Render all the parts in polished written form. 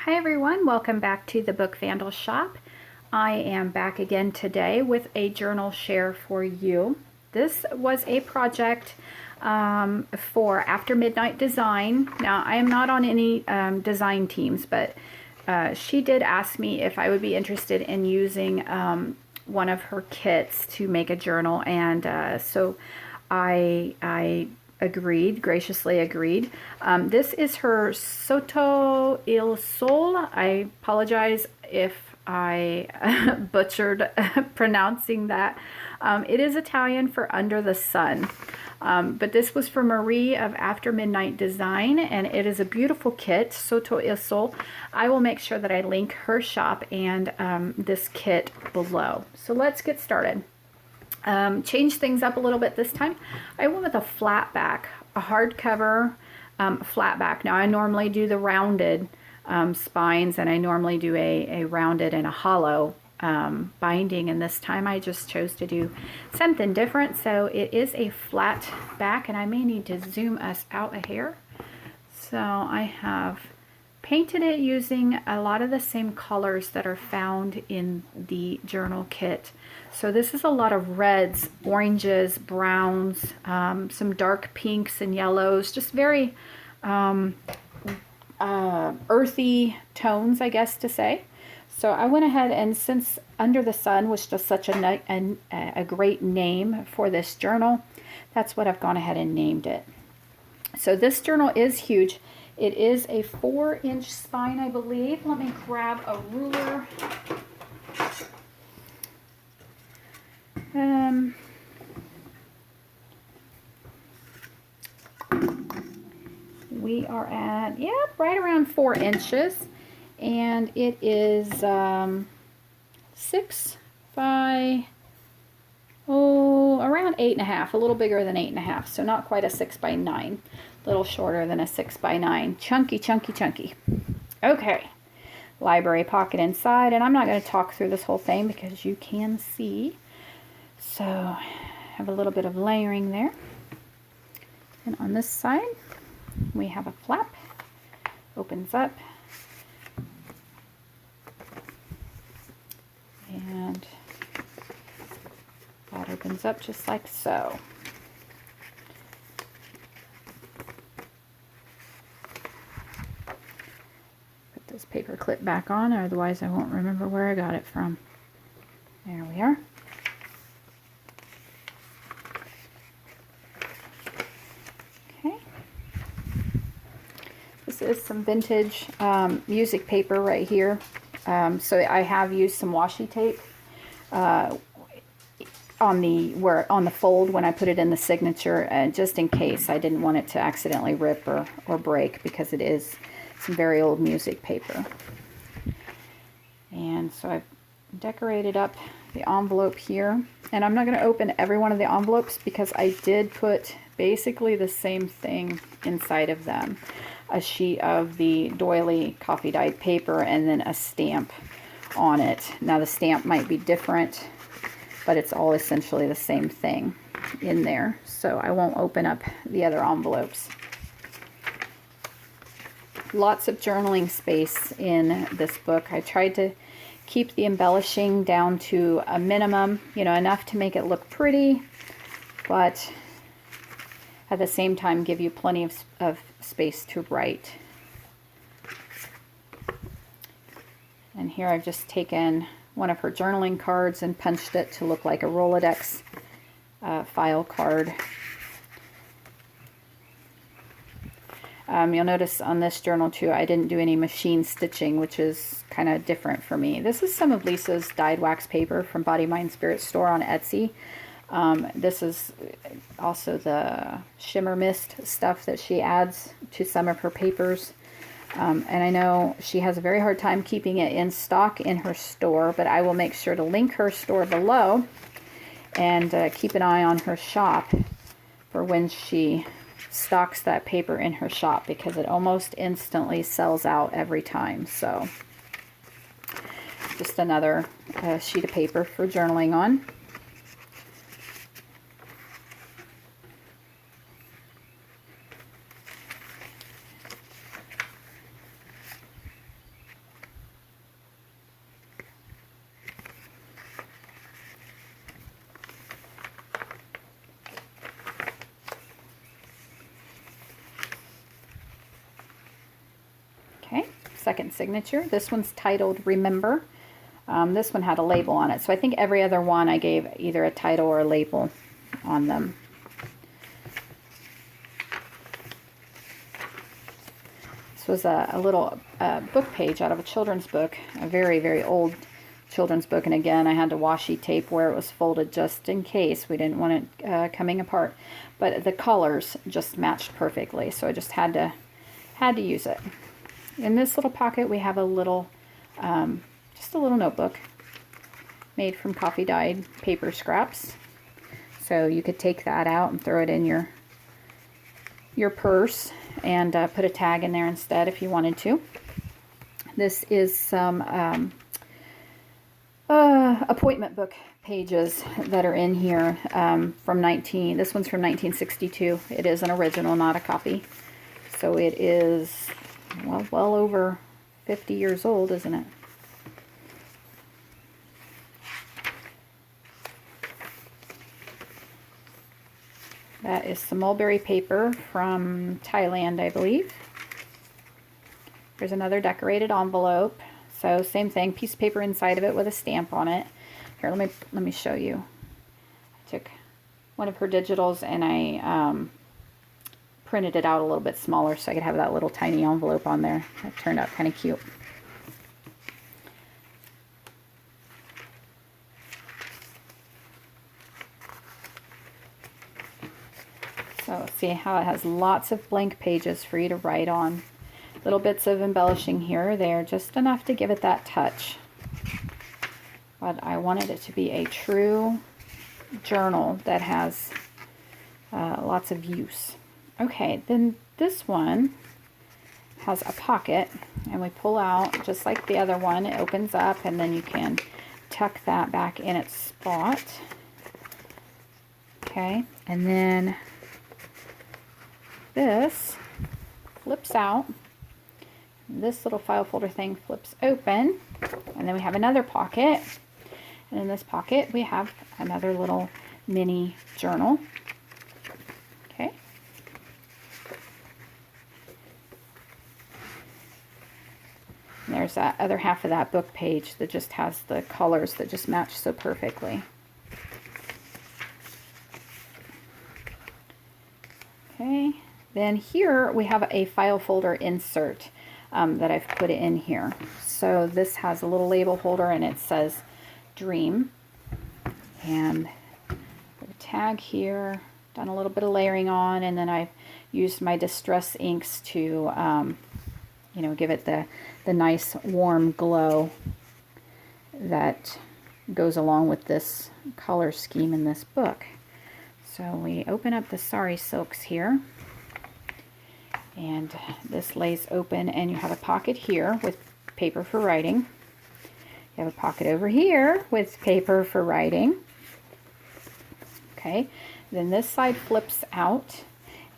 Hi everyone, welcome back to the Book Vandal Shop. I am back again today with a journal share for you. This was a project for After Midnight Design. Now I am not on any design teams, but she did ask me if I would be interested in using one of her kits to make a journal, and so I agreed, graciously agreed. This is her Sotto il Sol. I apologize if I butchered pronouncing that. It is Italian for under the sun. But this was for Marie of After Midnight Design, and it is a beautiful kit, Sotto il Sol. I will make sure that I link her shop and this kit below. So let's get started. Change things up a little bit this time. I went with a flat back, a hardcover flat back. Now I normally do the rounded spines, and I normally do a rounded and a hollow binding, and this time I just chose to do something different. So it is a flat back, and I may need to zoom us out a hair. So I have painted it using a lot of the same colors that are found in the journal kit. So this is a lot of reds, oranges, browns, some dark pinks and yellows, just very earthy tones, I guess to say. So I went ahead, and since Under the Sun was just such a great name for this journal, that's what I've gone ahead and named it. So this journal is huge. It is a 4-inch spine, I believe. Let me grab a ruler. We are at, yeah, right around 4 inches. And it is 6 by, around 8.5, a little bigger than 8.5. So not quite a 6 by 9, a little shorter than a 6 by 9. Chunky, chunky, chunky. Okay, library pocket inside, and I'm not going to talk through this whole thing because you can see. So have a little bit of layering there. And on this side, we have a flap, opens up, and that opens up just like so. Put this paper clip back on, otherwise I won't remember where I got it from. There we are. This is some vintage music paper right here. So I have used some washi tape on the fold when I put it in the signature, just in case. I didn't want it to accidentally rip or break, because it is some very old music paper. And so I've decorated up the envelope here, and I'm not going to open every one of the envelopes because I did put basically the same thing inside of them. A sheet of the doily coffee dyed paper and then a stamp on it. Now the stamp might be different, but it's all essentially the same thing in there. So I won't open up the other envelopes. Lots of journaling space in this book. I tried to keep the embellishing down to a minimum, enough to make it look pretty, but at the same time give you plenty of space to write. And here I've just taken one of her journaling cards and punched it to look like a Rolodex file card. You'll notice on this journal too, I didn't do any machine stitching, which is kind of different for me. This is some of Lisa's dyed wax paper from BodyMindSpiritStore on Etsy. This is also the shimmer mist stuff that she adds to some of her papers. And I know she has a very hard time keeping it in stock in her store, but I will make sure to link her store below, and keep an eye on her shop for when she stocks that paper in her shop, because it almost instantly sells out every time. So just another sheet of paper for journaling on. second signature. This one's titled Remember. This one had a label on it. So I think every other one I gave either a title or a label on them. This was a little book page out of a children's book, a very, very old children's book. And again, I had to washi tape where it was folded just in case we didn't want it coming apart. But the colors just matched perfectly, so I just had to use it. In this little pocket, we have a little, just a little notebook made from coffee dyed paper scraps. So you could take that out and throw it in your purse and put a tag in there instead if you wanted to. This is some appointment book pages that are in here this one's from 1962. It is an original, not a copy. So it is, well over 50 years old, isn't it? That is some mulberry paper from Thailand, I believe. There's another decorated envelope. So same thing, piece of paper inside of it with a stamp on it. Here, let me show you. I took one of her digitals and I printed it out a little bit smaller so I could have that little tiny envelope on there. That turned out kind of cute. So see how it has lots of blank pages for you to write on. Little bits of embellishing here or there, just enough to give it that touch. But I wanted it to be a true journal that has lots of use. Okay, then this one has a pocket, and we pull out, just like the other one, it opens up, and then you can tuck that back in its spot. Okay, and then this flips out. This little file folder thing flips open, and then we have another pocket, and in this pocket we have another little mini journal. Okay. And there's that other half of that book page that just has the colors that just match so perfectly. Okay, then here we have a file folder insert that I've put in here. So this has a little label holder and it says Dream. And put a tag here, done a little bit of layering on, and then I've used my Distress inks to you know, give it the nice warm glow that goes along with this color scheme in this book. So we open up the Sari Silks here, and this lays open, and you have a pocket here with paper for writing. You have a pocket over here with paper for writing. Okay, then this side flips out,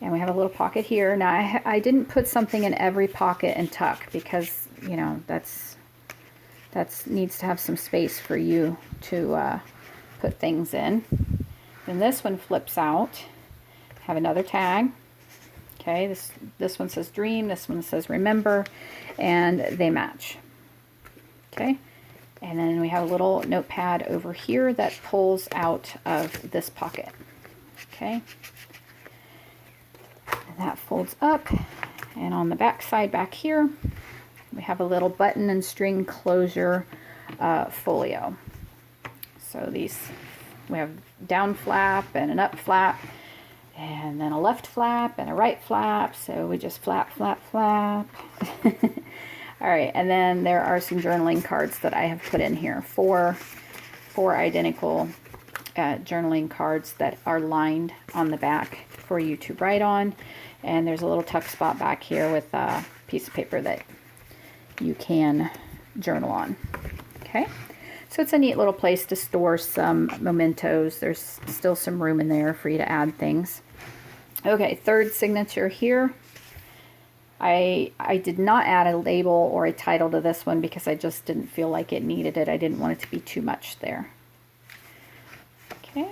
and we have a little pocket here. Now I didn't put something in every pocket and tuck because, you know, that's needs to have some space for you to put things in. Then this one flips out. Have another tag. Okay, this one says Dream, this one says Remember, and they match. Okay, and then we have a little notepad over here that pulls out of this pocket. Okay, and that folds up, and on the back side back here, we have a little button and string closure folio. So these, we have down flap and an up flap, and then a left flap and a right flap. So we just flap, flap, flap. All right, and then there are some journaling cards that I have put in here. Four identical journaling cards that are lined on the back for you to write on. And there's a little tuck spot back here with a piece of paper that you can journal on. Okay, so it's a neat little place to store some mementos. There's still some room in there for you to add things. Okay, third signature here. I did not add a label or a title to this one because I just didn't feel like it needed it. I didn't want it to be too much there. Okay.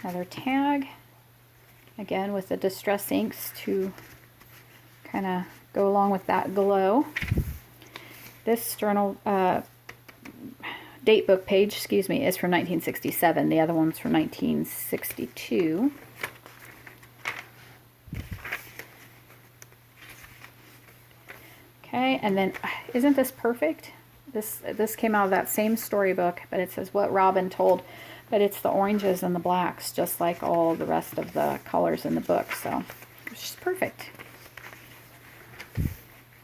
Another tag. again with the distress inks to kind of go along with that glow. This journal date book page, excuse me, is from 1967. The other one's from 1962. Okay, and then isn't this perfect? This came out of that same storybook, but it says what Robin told, but it's the oranges and the blacks, just like all the rest of the colors in the book. So it's just perfect.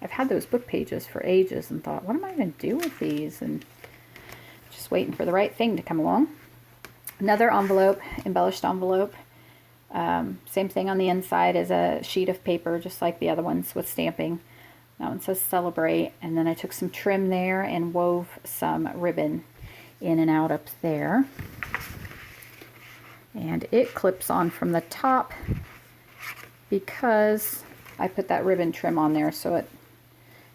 I've had those book pages for ages and thought, what am I going to do with these? And just waiting for the right thing to come along. Another envelope, embellished envelope. Same thing on the inside as a sheet of paper, just like the other ones with stamping. That one says celebrate, and then I took some trim there and wove some ribbon in and out up there. And it clips on from the top because I put that ribbon trim on there so it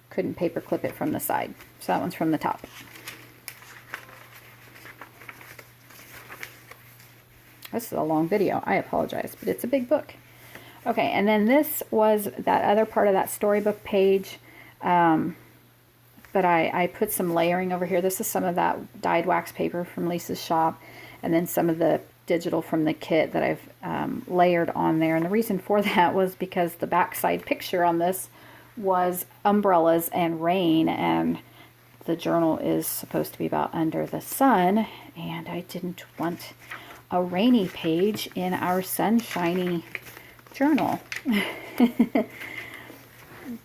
couldn't paper clip it from the side. So that one's from the top. This is a long video, I apologize, but it's a big book. Okay, and then this was that other part of that storybook page, but I put some layering over here. This is some of that dyed wax paper from Lisa's shop, and then some of the digital from the kit that I've layered on there. And the reason for that was because the backside picture on this was umbrellas and rain, and the journal is supposed to be about under the sun, and I didn't want a rainy page in our sunshiny journal.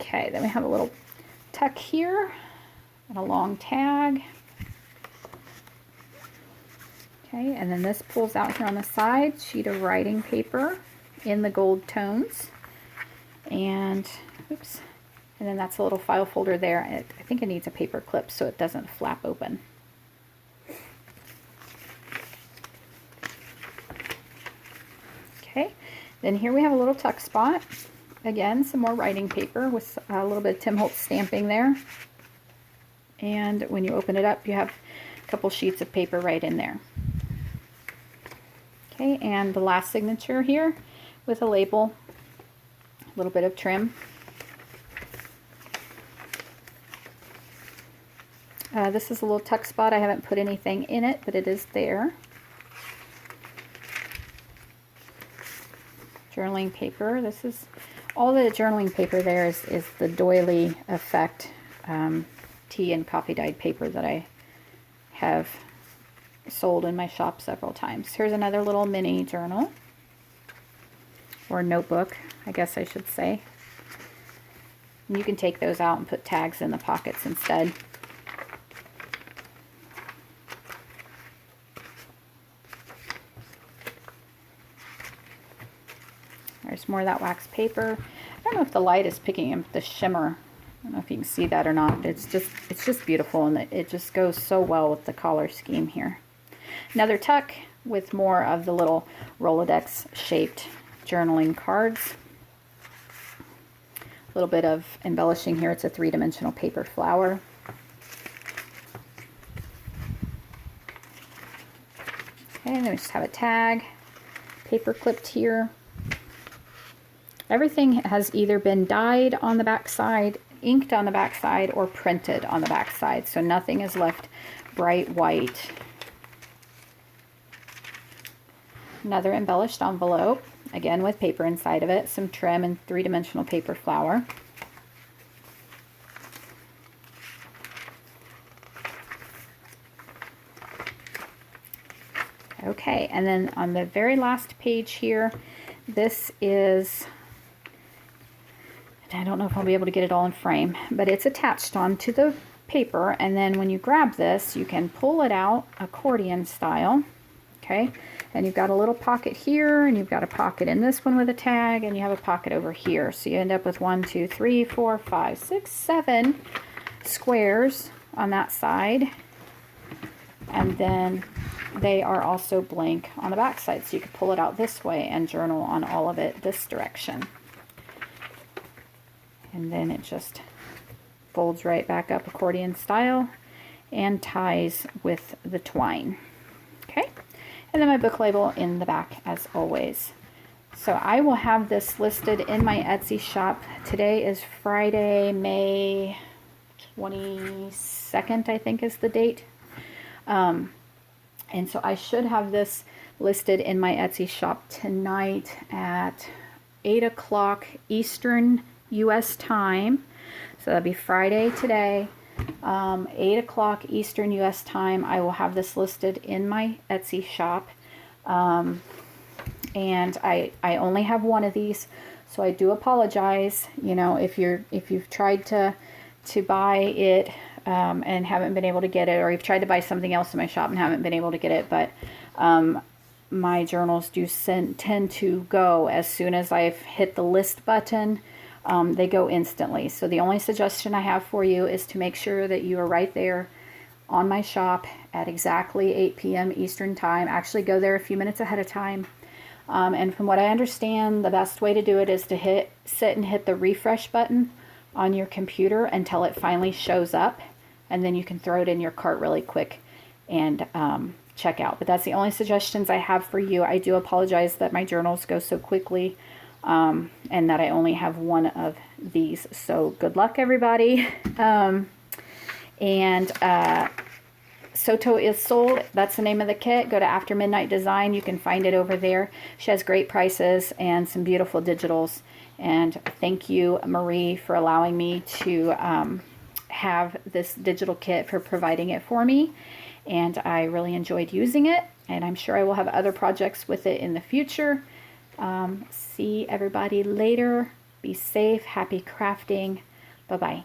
Okay, then we have a little tuck here and a long tag. Okay, and then this pulls out here on the side, sheet of writing paper in the gold tones. And, oops, and then that's a little file folder there. I think it needs a paper clip so it doesn't flap open. Okay, then here we have a little tuck spot. Again, some more writing paper with a little bit of Tim Holtz stamping there. And when you open it up, you have a couple sheets of paper right in there. Okay, and the last signature here with a label, a little bit of trim. This is a little tuck spot. I haven't put anything in it, but it is there. Journaling paper. This is all the journaling paper there is the doily effect tea and coffee dyed paper that I have sold in my shop several times. Here's another little mini journal, or notebook, I guess I should say. And you can take those out and put tags in the pockets instead. There's more of that wax paper. I don't know if the light is picking up the shimmer. I don't know if you can see that or not. It's just beautiful, and it just goes so well with the collar scheme here. Another tuck with more of the little Rolodex shaped journaling cards. A little bit of embellishing here. It's a 3-dimensional paper flower. Okay, and then we just have a tag, paper clipped here. Everything has either been dyed on the back side, inked on the back side, or printed on the back side, so nothing is left bright white. Another embellished envelope, again with paper inside of it, some trim and 3-dimensional paper flower. Okay, and then on the very last page here, this is, I don't know if I'll be able to get it all in frame, but it's attached onto the paper, and then when you grab this, you can pull it out accordion style, okay? And you've got a little pocket here, and you've got a pocket in this one with a tag, and you have a pocket over here. So you end up with 1, 2, 3, 4, 5, 6, 7 squares on that side, and then they are also blank on the back side, so you could pull it out this way and journal on all of it this direction. And then it just folds right back up accordion style and ties with the twine. Okay, and then my book label in the back as always. So I will have this listed in my Etsy shop. Today is Friday, May 22nd, I think is the date. And so I should have this listed in my Etsy shop tonight at 8 o'clock Eastern US time. So that'll be Friday today, 8 o'clock Eastern US time. I will have this listed in my Etsy shop. And I only have one of these, so I do apologize. You know, if you've tried to buy it and haven't been able to get it, or you've tried to buy something else in my shop and haven't been able to get it, but my journals do tend to go as soon as I've hit the list button. They go instantly. So the only suggestion I have for you is to make sure that you are right there on my shop at exactly 8 p.m. Eastern time. Actually go there a few minutes ahead of time. And from what I understand, the best way to do it is to sit and hit the refresh button on your computer until it finally shows up, and then you can throw it in your cart really quick and check out. But that's the only suggestions I have for you. I do apologize that my journals go so quickly and that I only have one of these. So good luck, everybody. Sotto is sold. That's the name of the kit. Go to AfterMidnightDesign. You can find it over there. She has great prices and some beautiful digitals. And thank you, Marie, for allowing me to have this digital kit, for providing it for me. And I really enjoyed using it. And I'm sure I will have other projects with it in the future. See everybody later. Be safe. Happy crafting. Bye-bye.